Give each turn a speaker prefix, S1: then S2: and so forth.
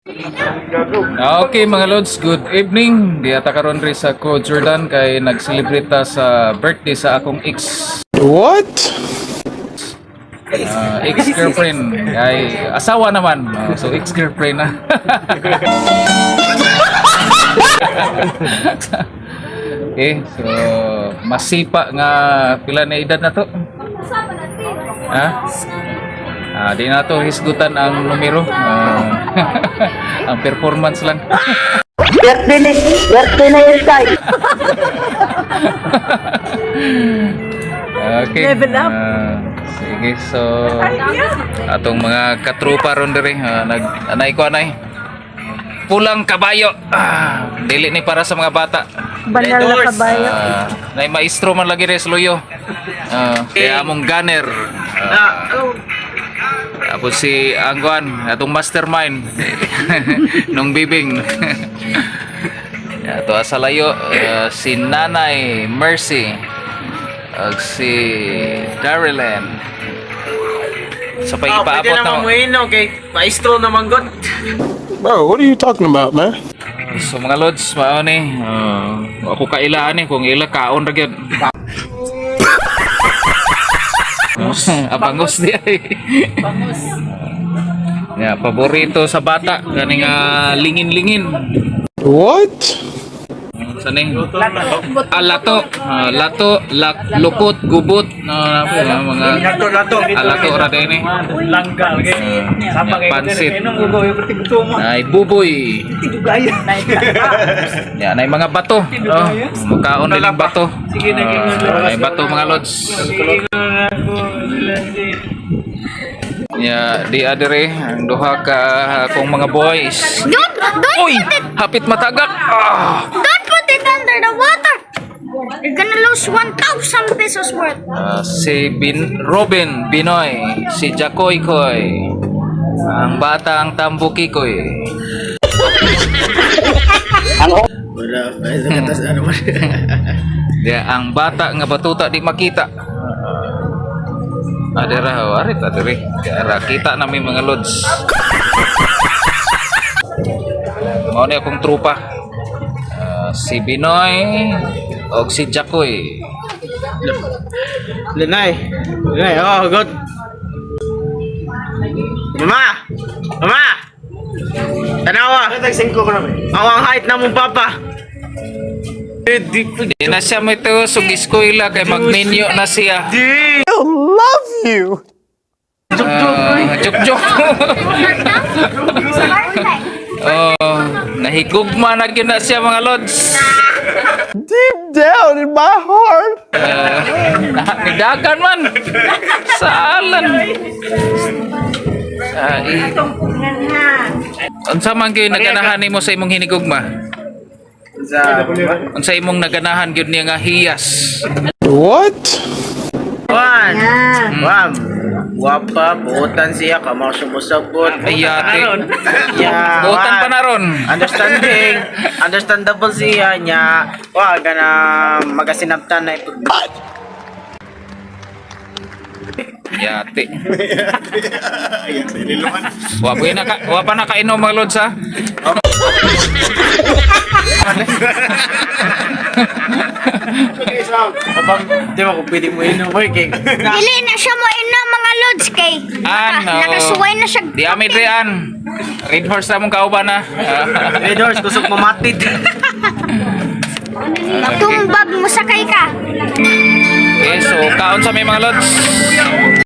S1: Okay mga lods, good evening. Di ata karon ri sa ko Jordan kay nag-celebrate ta sa birthday sa akong
S2: What?
S1: ex-girlfriend. Kay asawa naman. So ex-girlfriend na. Okay, so masipa nga pila na edad na to? Ha? Di na to hisgutan ang numero. Ang performance lang.
S3: Birthday na yun tayo.
S1: Okay.
S3: Level up.
S1: Sige, so atong mga katrupa ron diri anay ko anay. Pulang kabayo. Dili ni para sa mga bata.
S3: Banal na kabayo.
S1: Nay maestro man lagi res loyo. Kaya among gunner. Tapos si Angguan, atong mastermind nung bibing. Ato asa layo si Nanay Mercy ag si Darylyn. Sa pag-ipaabot na
S4: mo kay maestro naman god.
S2: Bro, what are you talking about, man?
S1: so mga lods, mao ni ako kailaan kung ila kaon ra gyud. Abangos di ay. Bangos. Ya, paborito sa bata kaning lingin-lingin.
S2: What?
S1: Sani? Lato, lukot, gubot, mga lato ra din ni.
S4: Langgal kay sapa kay
S1: Pansit.
S4: ay
S1: Ay buboy. Ya, nay mga bato. Makaon din ang bato. Ay bato mga lods. Ya, di adere ang duha ka akong mga boys. Uy, hapit matagak.
S5: Don't put it under the water. You're gonna lose 1,000 pesos worth.
S1: Si Robin Binoy, si Jacoy Koy, ang batang Tambuki Koy.
S4: wala sa katas ano man.
S1: Dia ang bata nga batuta di makita. Adera arit adere. Ara kita nami mga lods. Mao ni akong trupa. Si Binoy og si Jacoy.
S4: Lunay. Oh god. Mama. Tanawa. Tag 5 ko na. Awang height na mong papa.
S1: Di na siya mo ito sugiskuila kay magmenyo na siya.
S2: I love you.
S1: Juk-juk. Nahigugma na gyud na siya mga lods.
S2: Deep down in my heart.
S1: Nidagan man. Saalan. Unsa man gyud naganahan nimo sa imong hinigugma? Unsa imong naganahan gyud niya nga hiyas?
S2: What?
S4: Wam. Wapa, buutan siya, kamao sumusabot.
S1: Ayate.
S4: Ya,
S1: Butan pa na ron.
S4: Understandable siya nya. Wa gana magasinabtan na ito.
S1: Yate. Wa pa na kainom mga lods ha.
S4: Di ba kung pwede mo inom mo kay.
S5: Dili na siya mo ina mga lods kay. Nakasuway na siya.
S1: Di amid rian. Red horse na mong kauban na.
S4: Red horse kusog mamatid.
S5: Tumbag mo sakay ka.
S1: Okay, so kaon sa may mga lods.